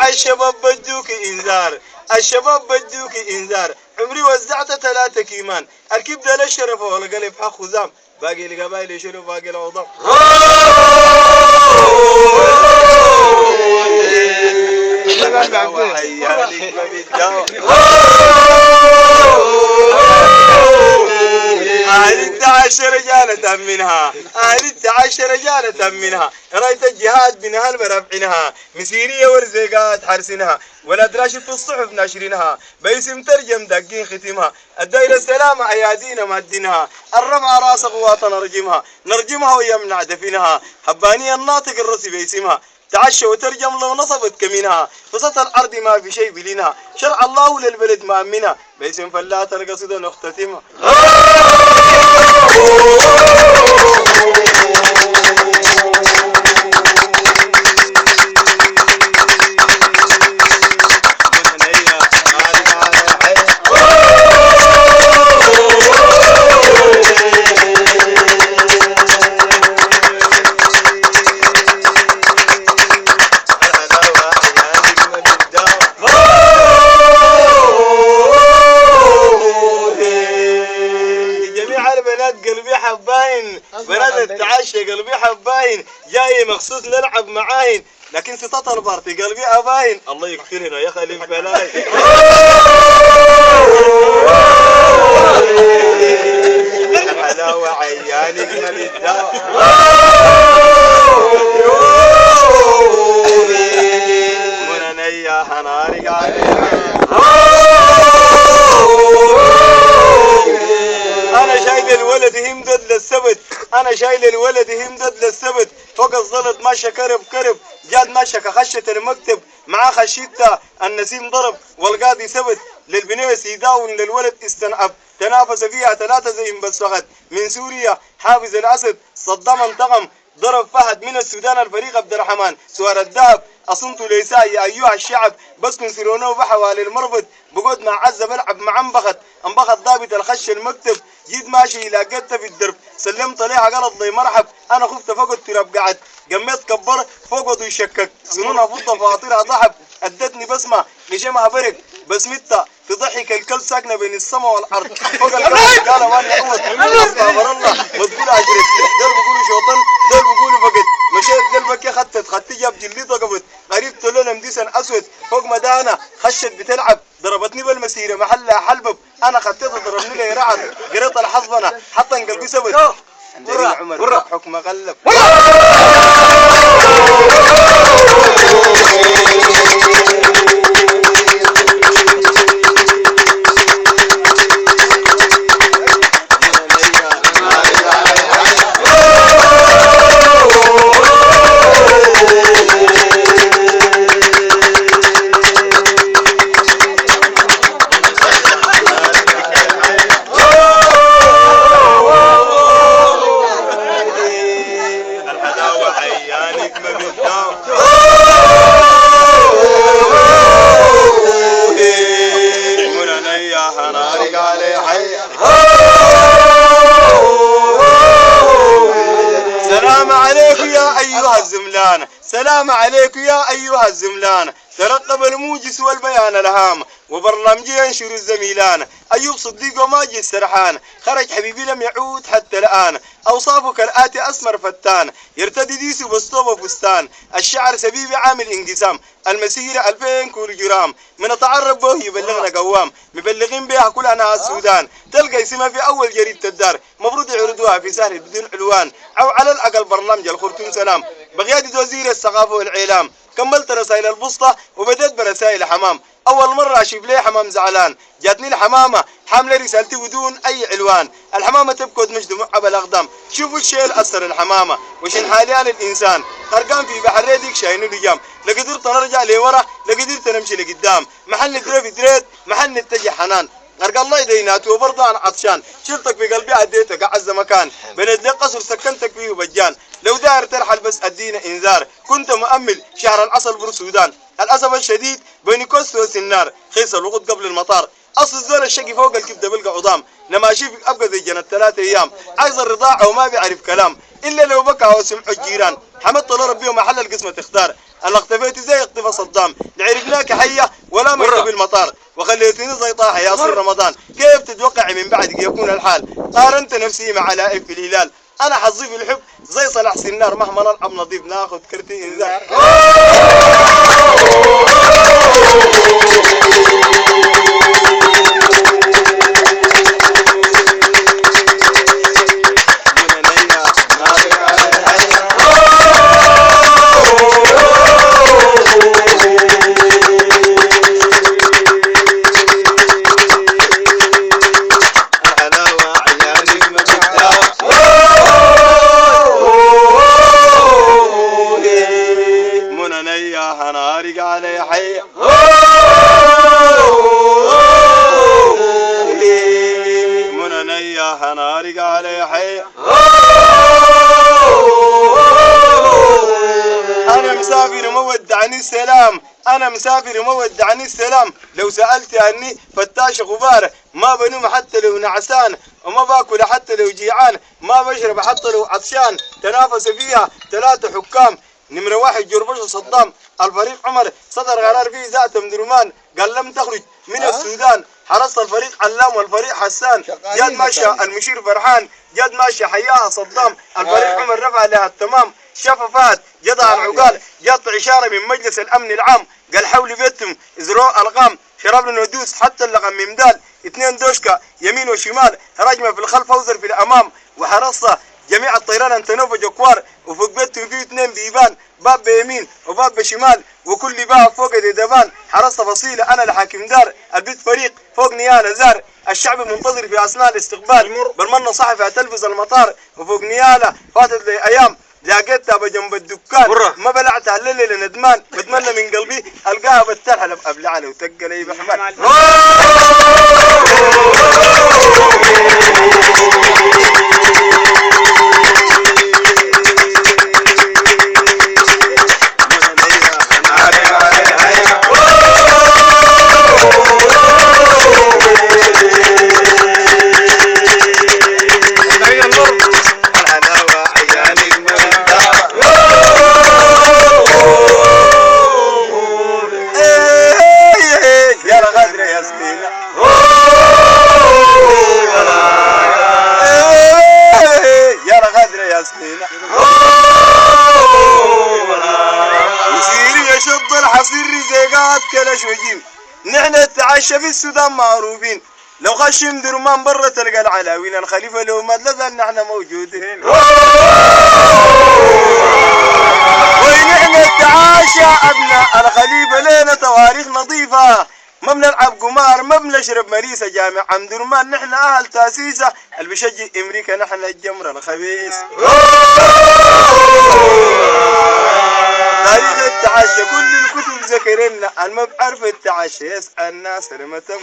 الشباب بدوك إنذار الشباب بدوك إنذار عمري وزعت 3 كيمان الكبدة للشرف والقلب حق خزام باقي القبائل يشرف باقي العظام أهل 11 رجالة منها أهل 11 رجالة منها رايت الجهاد بنها برفعنها مسيرية ورزيقات حرسنها ولا دراشة الصحف ناشرينها باسم ترجم دقين ختمها الدايرة السلامة أيادينا مادينها الربع راس قوات نرجمها ويمنع دفنها حبانية الناطق الرسي باسمها تعشى وترجم لو نصبت كمينها بسط الأرض ما في شيء بلينها شرع الله للبلد مأمنها باسم فلات القصيدة نختتمها قلبي حباين بنات التعشى قلبي حباين جاي مخصوص نلعب معاهن لكن ستة البارتي قلبي أباين الله يكفرنا يا خليل بلاي الحلاوة عيانك من الدواء من نيا حنارك عليها أنا شايل الولد همدد للسبت أنا شايل الولد همدد للسبت فوق الزلط ماشى كرب جاد ماشى كخشة المكتب معاه خشيتها النسيم ضرب والقاضي سبت للبنية سيداون للولد استنعب تنافس فيها 3 زي بس فقط من سوريا حافظ الأسد صدام انتقم ضرب فهد من السودان الفريق عبد الرحمن سوار الذهب أصنت ليس يا أيها الشعب بسكن سيرونه بحوالي المربط بقعد مع عزة بلعب مع انبخت ضابط الخش المكتب جيت ماشي إلى قدت في الدرب سلمت عليها قالت لي مرحب أنا خفت فوق التراب قعد قميت كبر فوقه يشكك سنونها فضة فاطرها ضحب أدتني بسمة لجمها برق بسمتها في ضحك الكل ساكنة بين السماء والأرض فوق الكل قال وانا أعود استغفر الله ما تقول أجري دول بيقولوا شوطن دول بيقولوا فقد مشيت قلبك يا خدت جاب جليطة قبت قريب تلون مديسن أسود فوق مدانا خشت بتلعب ضربتني بالمسيرة محلها حلبب أنا خطيتها ضربني لي رعد قريت الحظبنة حتى قلبي سبت عندنا عمر حكم غلب سلام عليكم يا أيها الزملان ترقب الموجس والبيان الهام وبرنامجي ينشر الزميلان أيوب صديق وماجد سرحان خرج حبيبي لم يعود حتى الآن أوصافه كالآتي أسمر فتان يرتدي ديس بسطوب فستان الشعر سبيبي عامل انقسام المسيرة 2000 كيلو جرام من أتعرب به يبلغنا قوام مبلغين بها كل أنها السودان تلقى اسمها في أول جريدة الدار مفروض يعرضوها في سهل بدون علوان أو على الأقل برنامج الخرطوم سلام بقيادة وزير الثقافة والإعلام كملت رسائل البسطة وبدأت برسائل حمام أول مرة أشوف ليه حمام زعلان جاتني الحمامة حاملة رسالتي بدون أي علوان الحمامة تبكت مش دموعها بالأقدام شوفوا الشيل أثر الحمامة وشن حاليان الإنسان غرقان في بحر ريدك شاينو لجام لا قدرت نرجع لورا لا قدرت نمشي لقدام محل ندري في دريت محل نتجه حنان غرق الله يديناتي وبرضه أنا عطشان شلتك في قلبي عديتك أعز مكان بنت لي قصر سكنتك فيه بجان لو داير ترحل بس أدينا إنذار كنت مؤمل شهر العسل بالسودان الأسف الشديد بين كوست والسنار خيس الوقت قبل المطار أصل الزول الشقي فوق الكبدة بلقى عظام لما أشوفك أبقى زي جنة 3 أيام عايز الرضاعة وما بيعرف كلام إلا لو بكى وسمع الجيران حمدت الله ربي ومحل القسمة تختار أنا اختفيت زي اختفى صدام لعرفناك حية ولا مرة بالمطار وخليتني زي طاحة يا صر رمضان كيف تتوقع من بعدك يكون الحال قارنت نفسي مع لائف في الهلال أنا حظي في الحب زي صلاح سنار مهما نلعب نظيف ناخذ كرتي إنذار هنارق علي حي مننيا هنارق علي حي أنا مسافر ومودعني السلام أنا مسافر ومودعني السلام لو سألت عني فتاش غبار ما بنوم حتى لو نعسان وما باكل حتى لو جيعان ما بشرب حتى لو عطشان تنافس فيها 3 حكام نمرة 1 جربش صدام الفريق عمر صدر قرار فيه ذات مدرمان قال لم تخرج من السودان حرصت الفريق علام والفريق حسان جاد ماشى المشير فرحان جاد ماشى حياها صدام الفريق عمر رفع لها التمام شاف فهد جدع العقال جات إشارة من مجلس الأمن العام قال حولي بيتهم إزراء ألغام شربنا ندوس حتى اللغم ممدال 2 دوشكا يمين وشمال رجمة في الخلف وزر في الأمام وحرصة جميع الطيران انتنوف جكوار وفوق بيتهم فيه 2 بيبان باب بيمين وباب بشمال وكل باب فوق ديدبان حرصت فصيلة أنا الحاكم دار البيت فريق فوق نيالة زار الشعب منتظر في أثناء الاستقبال بالمنة صحفي هتلفز المطار وفوق نيالة فاتت لي أيام لقيتها بجنب الدكان ما بلعتها الليلة ندمان بتمنى من قلبي ألقاها بترحل أبلع له وتقى لي بحمل نحن نتعشى في السودان معروفين لو خشم درمان برا تلقى العلاوين الخليفة لو ما لذا نحن موجودين ونحن نتعاشى أبناء الخليفة لنا تواريخ نظيفة ما بنلعب قمار ما بنشرب مريسة جامع عم درمان نحن أهل تاسيسة اللي بشجع أمريكا نحن الجمر الخبيث تاريخ التعشى كل الكتب ذكرنا أنا ما بعرف التعشى يسأل الناس لما تم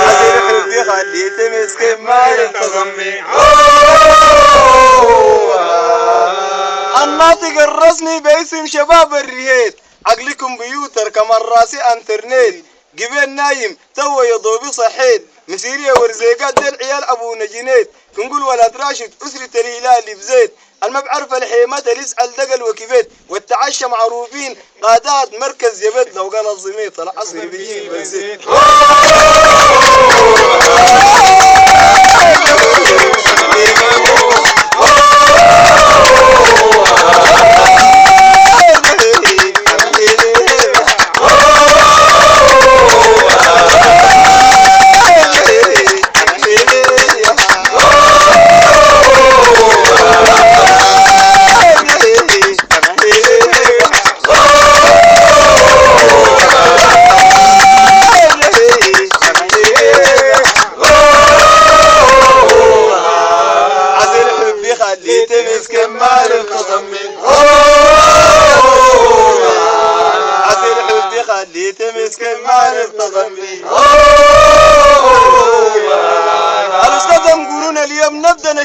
حسن حبي خليته مسكين ما ينتظمي الناطق الرسمي باسم شباب الريهيد عقلكم بيوتر كمان راسي انترنت جبين نايم تو يضوبي صحيت مسيرية ورزيقات دي العيال ابو نجينيت كنقول ولد راشد اسرة الهلال بزيت الما بعرف الحيمات اللي يسأل دقل وكيفيت والتعشى معروفين قادات مركز يبد لو قال الزميت العصر بيجي بالزيت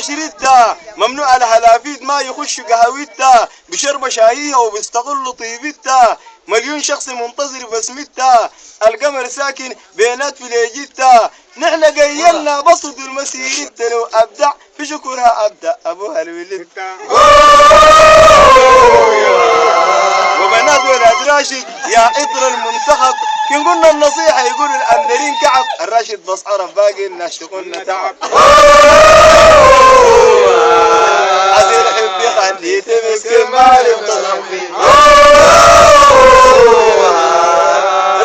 شريتها ممنوع الهلافيت ما يخش قهويتها بشرب شاهيها وبيستغل طيبتها مليون شخص منتظر بسمتها القمر ساكن بينات في ليجتها نحن قيلنا بسط المسير التلو أبدع في شكرها أبدع أبوها الولد وبنات ولاد راشد يا عطر المنتخب كن قلنا النصيحة يقول الأندرين كعب الراشد بس عرف باقي الناس شغلنا تعب عسير حبي خليته مسكين ما ينتظم فيه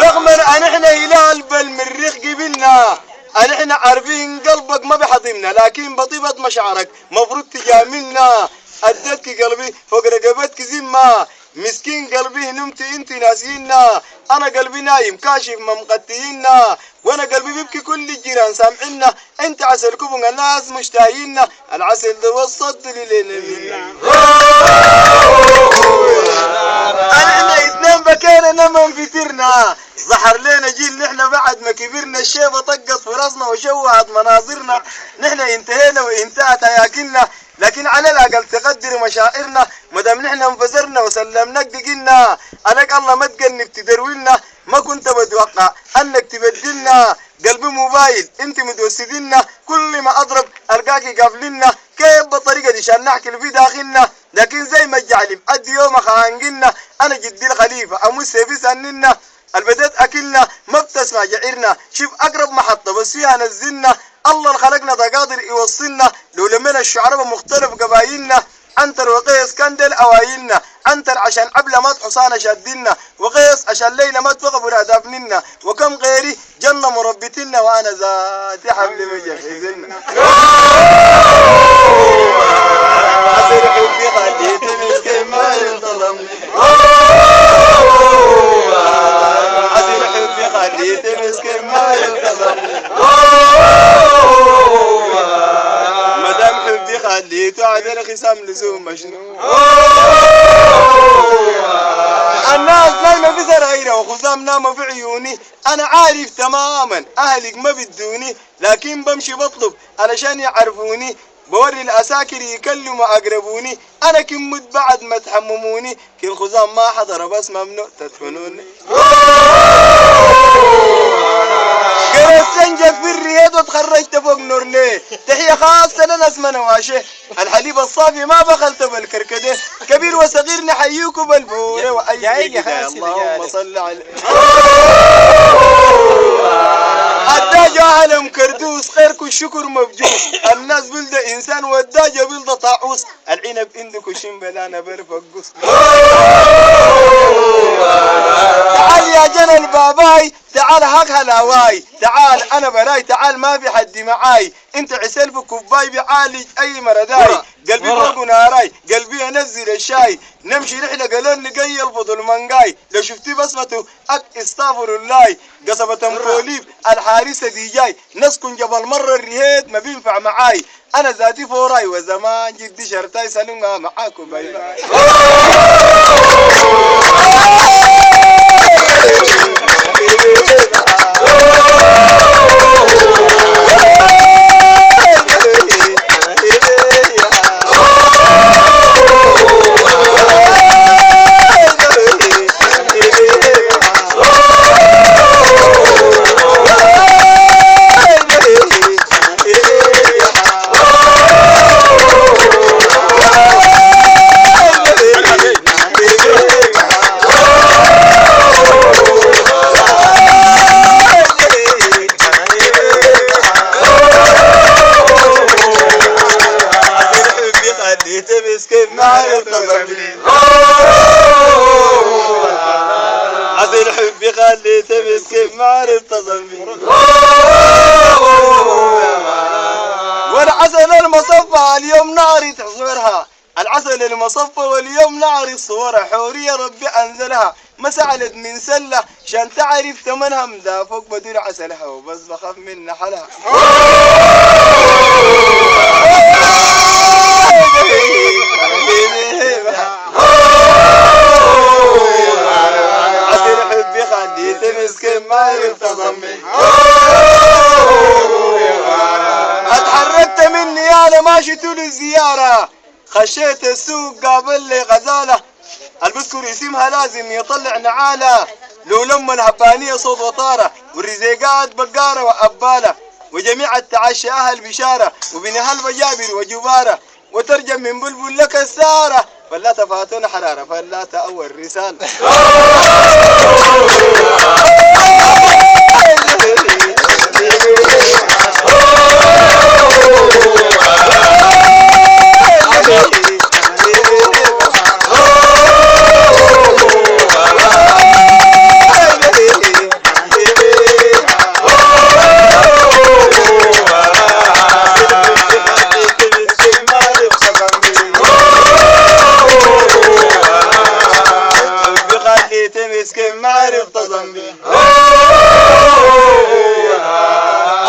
رغم ان احنا هلال بالمريخ قبلنا ان احنا عارفين قلبك ما بحضمنا لكن بطيبة مشاعرك مفروض تجاملنا اديتك قلبي فوق رقبتك زمة مسكين قلبي نمت انت ناسينا انا قلبي نايم كاشف ممقتينا وانا قلبي بيبكي كل الجيران سامعنا انت عسل كبن الناس مشتاقينا العسل ده وصلت لنا احنا اثنين بكينا نما انفترنا ظهر لنا جيل نحن بعد ما كبرنا الشيبة طقت في راسنا وشوهت مناظرنا نحن انتهينا وانتهت هياكلنا لكن على الاقل تقدر مشاعرنا مدام نحن انفزرنا وسلمناك دقلنا عليك الله ما تقنب تدرويلنا ما كنت بتوقع انك تبدلنا قلبي موبايل انت متوسدنا كل ما اضرب القاكي قافلنا كيف بالطريقه دي عشان نحكي اللي في داخلنا لكن زي ما الجعلم ادي يوم خانقنا انا جدي الخليفه اموس سيفي سننا البدات اكلنا ما بتسمع جعيرنا شوف اقرب محطه بس فيها نزلنا الله اللي خلقنا ده قادر يوصلنا لو لمنا الشعراء بمختلف قبايلنا عنتر وقيس كان ديل أوايلنا عنتر عشان عبلة مات حصانة شادلنا وقيس عشان ليلة مات فقبر أدافننا وكم غيري جنة مربتنا وأنا ذاتي حبل مجهزنا عسير حبي خليتي مسكين ما ينتظم عسير حبي خليتي مسكين ما ينتظم مدام حبي خليته عدل خصام لزوم مجنون الناس نايمة في سرايرها وخصام ناموا في عيوني انا عارف تماما اهلك ما بدوني لكن بمشي بطلب علشان يعرفوني بوري الاساكر يكلموا اقربوني انا كم بعد ما تحمموني كل خصام ما حضر بس ممنوع تدفنوني قرص سنجك في الرياض وتخرجت فوق نور ليه تحية خاصة لناس منواشه الحليب الصافي ما بخلت بالكركده كبير وصغير نحييكم بالفورة وأي كده اللهم صل على الداجة أهلم كردوس خيرك الشكر مبجوس الناس بلد إنسان والداجة بلد طاعوس العنب عندك شنبلانا برفقوس تعال يا جنى الباباي تعال هاك هلاواي تعال انا براي تعال ما في حد معاي انت عسل في كوباي بعالج اي مرداي قلبي فوق ناراي قلبي انزل الشاي نمشي رحله قالون نقي الفضل منقاي لو شفتي بصمته استغفر الله قصبة مكوليب الحارسه دي جاي نسكن جبل مره الرهيد ما بينفع معاي انا ذاتي فوراي وزمان جدي شرطاي سلمها معاكم باي باي عسل حبي خليته مسكين ما عرفت ظلمي والعسل المصفى اليوم ناري تصورها العسل المصفى واليوم ناري صورها حورية ربي أنزلها ما سعلت من سلة شان تعرف ثمنها مدا فوق بدور عسلها وبس بخاف من نحلها عسل حبي خليته مسكين ما يرتضمي اتحركت مني انا ماشي طول الزيارة خشيت السوق قابل لي غزالة البسكر اسمها لازم يطلع نعالة لو لما الهبانية صوت وطارة والرزيقات بقارة وأبالة وجميع التعشى أهل بشارة وبنها البجابر وجبارة وترجم من بلبل لك السارة فلا تفاتون حرارة فلا تأول رسالة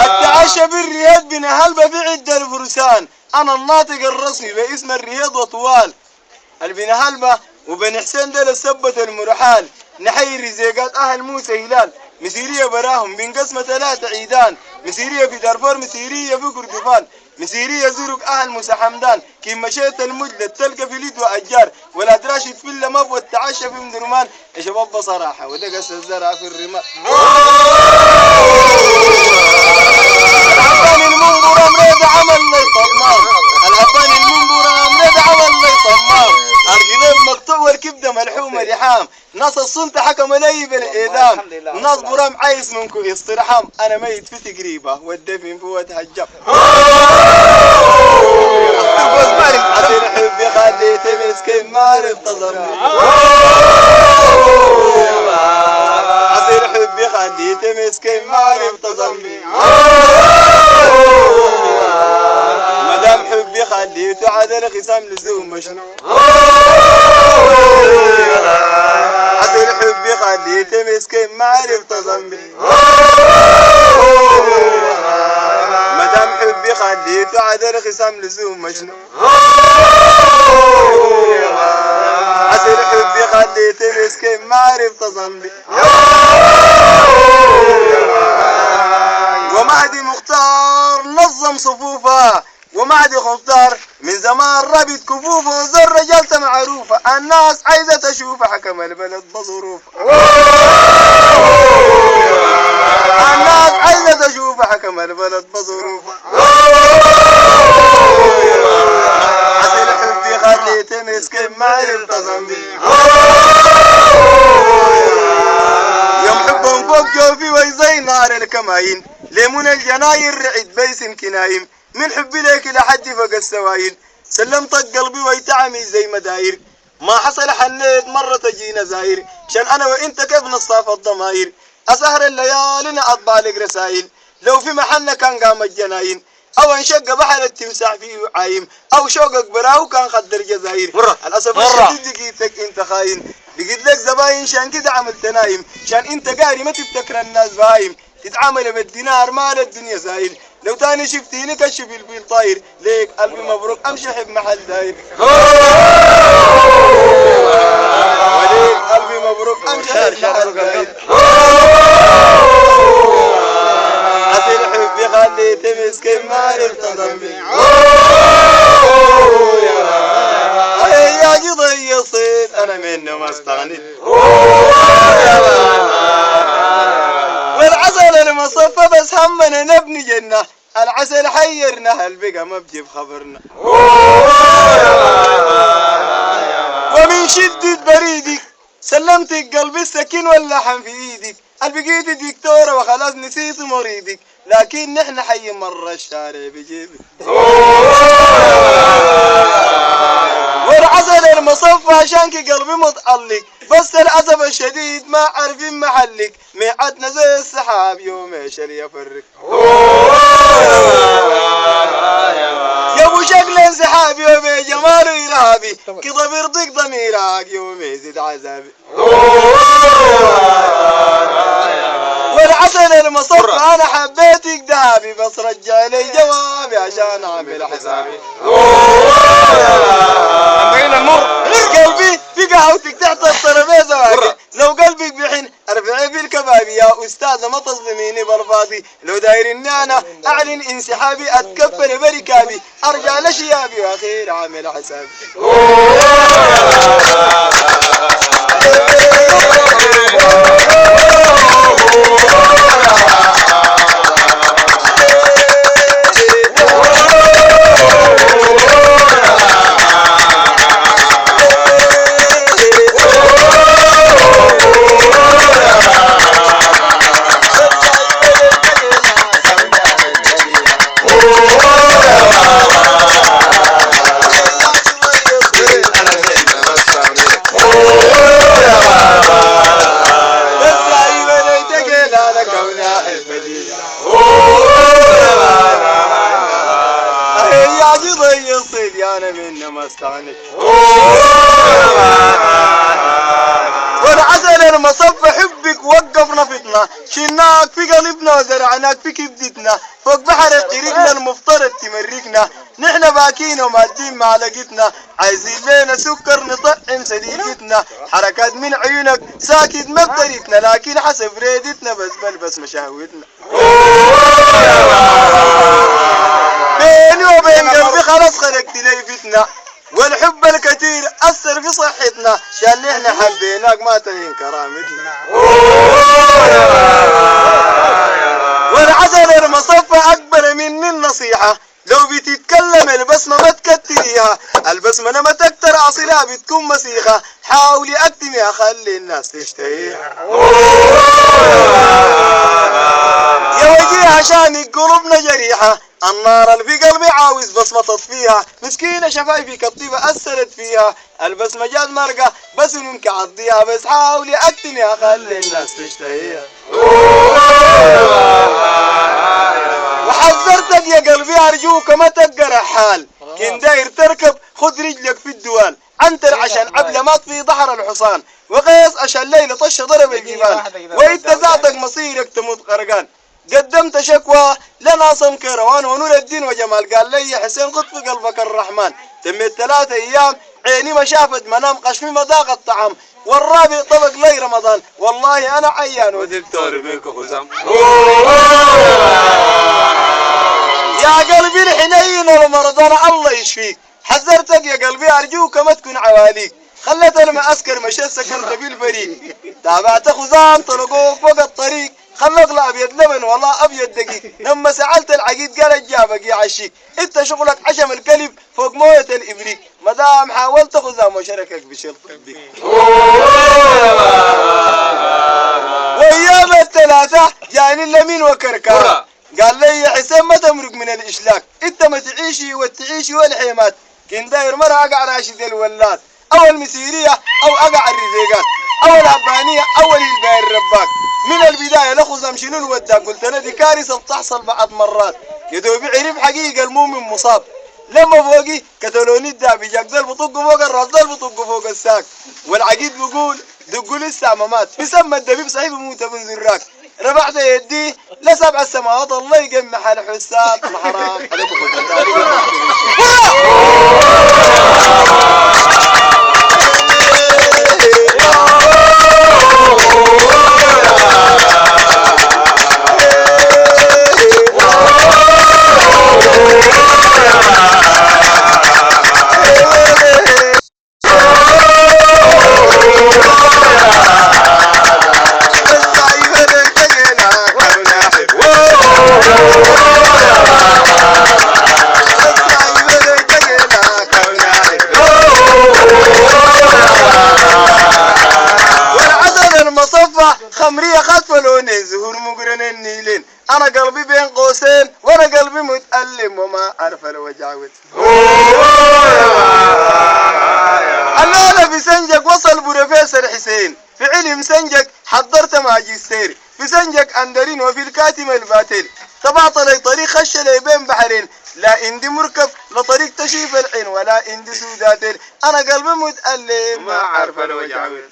التعشى بالرياض بنا هلبة في عدة الفرسان أنا الناطق الرسمي باسم الرياض وطوال البنا هلبة وبن حسين دل السبة المرحال نحيي رزيقات أهل موسى هلال مسيرية براهم بين قسمة 3 عيدان مسيرية في دارفور مسيرية في كردفان مسيرية زرق أهل موسى حمدان كي مشيت المجلد تلقى في ليد وأجار ولا تراشد في اللمب والتعشى في مدرمان يا شباب بصراحة ودقس الزرع في الرمال العبان المنبر أمريد عمل لي صمام العبان المنبر أمريد عمل لي صمام القلب مقطوع والكبدة ملحومة لحام ناس السلطة حكم لي بالإعدام ناس برام عايز منكم استرحام أنا ميت في تقريبة والدفن فوت هجام عسير حبي خليتي مسكين ما عرفت أضرني عسير حبي خليتي مسكين ما عرفت ذنبي مدام حبي خليته عدل خصام لزوم مشنو عسير حبي خليتي مسكين ما عرفت ذنبي مدام حبي خليته عدل خصام لزوم مشنو عسير حبي خليتي مسكين ما عرفت ذنبي ومهدي مختار نظم صفوفه ومهدي مختار من زمان ربط كفوفه وزر رجالته معروفه الناس عايزه تشوفه حكم البلد بظروفه الناس عايزه تشوفه حكم البلد بظروفه عسير حبي خليته مسكين ما عرفت ذنبي يوم حبهم فوق جوفي وزي نار الكماين ليمون الجناير رعد بيسم كنايم من حبي ليك لحد فوق السوايل سلمت قلبي ويتعمي زي مداير ما حصل حنيت مرة تجينا زاير شان انا وانت كيف نصاف الضماير اسهر الليالي اطبالك رسايل لو في محلنا كان قام الجناين او انشق بحر التمساح فيه عايم او شوقك براو كان خدر جزاير الاسف الشديد لقيتك انت خاين لقيت لك زباين شان كده عملت نايم شان انت قاري ما تفتكر الناس بايم تتعامل بالدينار مال الدنيا زايل لو تاني شفتيني كشف البيل طاير ليك قلبي مبروك امشي حب محل داير وليك قلبي مبروك امشي حب محل داير عسير حبي خليتي مسكين ما عرفت ذنبي يا قضي يصيد انا منه ما استغنيت والعسل المصفى بس همنا نبني جنة العسل حيرنا هل بقى ما بجيب خبرنا ومن شدة بريدك سلمتك قلبي السكين واللحم في ايدك البقيت دكتورة وخلاص نسيت مريدك لكن نحن حي مرة الشارع بجيبك والعسل المصفى عشانك قلبي متعلق بس الأسف الشديد ما عارفين محلك ميعادنا زي السحاب يوم يشل يفرق يا ابو شكل انسحاب يوم جمال إرهابي كذا بيرضيك ضميرك يوم يزيد عذابي والعسل المصفى انا حبيتك دهابي بس رجع لي جوابي عشان اعمل حسابي قلبي في قهوتك تحت الترابيزه واقع لو قلبك بحن ارفعي في الكبابي يا استاذه ما تظلميني بالفاضي لو دايرني انا اعلن انسحابي اتكفل بركابي ارجع لشيابي واخير عامل حسابي يا ضي الصبيان من مستعني والعسل المصف حبك وقفنا فتنا شلناك في قلبنا وزرعناك في كبدتنا فوق بحر قريبنا المفترض تمركنا نحن باكين ومادين ما لقيتنا عايزين لنا سكر نطعم صديقتنا حركات من عيونك ساكت ما بدريتنا لكن حسب ريدتنا بس مشاهوتنا بيني وبين قلبي خلاص خلقت لي فتنة والحب الكثير أثر في صحتنا عشان نحن حبيناك ما تهين كرامتنا والعسل المصفى أكبر مني النصيحة لو بتتكلم البسمة ما تكتريها البسمة لما تكتر عصيرها بتكون مسيخة حاولي أكتميها خلي الناس تشتهيها يا وجيه عشان قلوبنا جريحة النار اللي في قلبي عاوز بسمة تطفيها مسكينة شفايفي كالطيبة أثرت فيها البسمة جات مرقة بس ممكن عضيها بس حاولي أكتميها خلي الناس تشتهيها وحذرتك يا قلبي أرجوك ما تقرا حال كن داير تركب خد رجلك في الدوال عنتر عشان عبلة مات في ظهر الحصان وقيس عشان ليلة طش ضرب الجبال وإنت ذاتك مصيرك تموت غرقان قدمت شكوى لناصم كروان ونور الدين وجمال قال لي حسين خذ في قلبك الرحمن تمت 3 أيام عيني ما شافت منام قشمي مذاق الطعام والرابع طبق لي رمضان والله أنا عيان ودكتور منك خزام يا قلبي الحنين المرضان الله يشفيك حذرتك يا قلبي أرجوك ما تكون عواليك خلت المعسكر مشيت سكنت بالفريق تابعت خزام طلقوه فوق الطريق خلق لا ابيض لبن والله ابيض دقيق لما سالت العقيد قال جابك يا عشيك انت شغلك عشم الكلب فوق مويه الابريق ما دام حاولت خزام وشركك بشرطك بك وايام الثلاثه جاني اليمين وكركان قال لي يا حسين ما تمرق من الاشلاك انت ما تعيشي وتعيشي والحيمات كن داير مرة اقع راشد الولاد او المسيريه او اقع الرزيقات او الهبانيه او الهلباء الرباك من البدايه لخزم شنو الوداك قلت انا دي كارثه بتحصل بعض مرات يا دوبي عرف حقيقه المؤمن مصاب لما فوقي كتلوني الدابي جاك ذا بطق فوق الراس ذا بطق فوق الساق والعقيد بيقول دقوا لسه ما مات بسمى الدبيب صحيح بموت ابن زراك رفعت يدي ل7 السماوات الله يقمح الحسات الحرام عليكم خمرية خلف لوني زهور مقرن النيلين أنا قلبي بين قوسين وأنا قلبي متألم وما أعرف الوجاوت أنا في سنجك وصل بروفيسور حسين في علم سنجك حضرت ماجستير في سنجك أندرين وفي الكاتم الباتل تبعت لي طريق خش لي بين بحرين لا عندي مركب لطريق تشيف العين ولا عندي سوداتين أنا قلبي متألم ما أعرف الوجاوت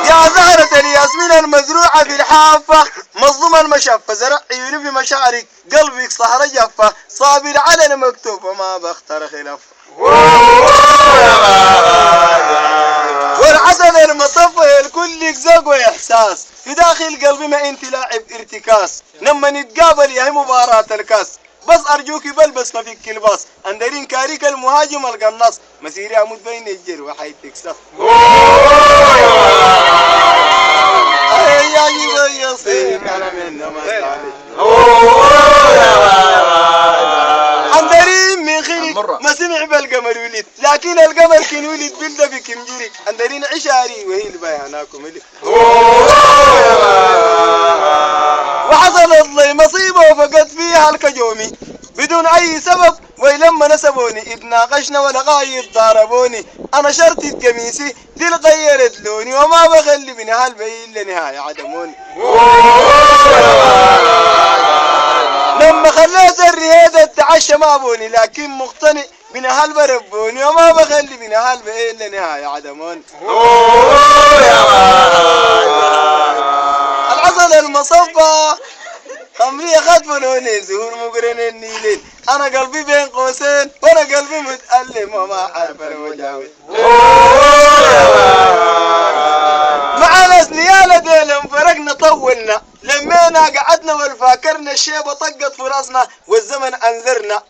يا زهرة الياسمين المزروعة في الحافة مظلوم المشفة زرع عيوني في مشاعرك قلبك صحراء جفة صابر على المكتوب وما بختار خلافه والعسل المصفى الكل ذوق وإحساس في داخل قلبي ما انت لاعب ارتكاس لما نتقابل يا هي مباراة الكاس بس أرجوك بلبس ما فيك الباص أندرين كاريك المهاجم القناص مسيري أموت بين الجر وحي تكسف يا صير أنا منه ما أندرين من خيرك ما سمع بالقمر ولد لكن القمر كان ولد بلده بكم جري أندرين عشاري وهي البياناكم ولد وحصلت لي مصيبة وفقدت فيها الكجومي بدون أي سبب ولما نسبوني اتناقشنا ولغاية ضاربوني أنا شرطت قميصي دي غيرت لوني وما بخلي بنهال بين لنهاية عدموني لما خليت الريادة تعشى ما بوني لكن مقتنع بنا هل بربوني وما بخلي بنا هل إلا نهاية عدمون العسل المصفى خمرية خطفنوني زهور مقرن النيلين أنا قلبي بين قوسين وأنا قلبي متألم وما عارف المجاوب مع ناس نيالة ديلهم فرقنا طولنا لمينا قعدنا والفاكرنا الشيبة طقت في راسنا والزمن أنذرنا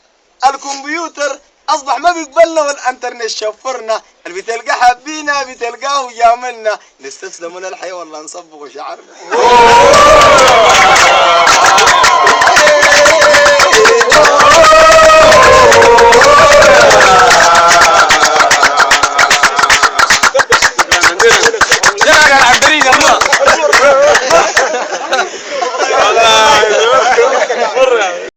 الكمبيوتر أصبح ما بيقبلنا والأنترنت شفرنا اللي بتلقى حبينا بتلقاه جاملنا نستسلم للحياة والله نصبغ شعرنا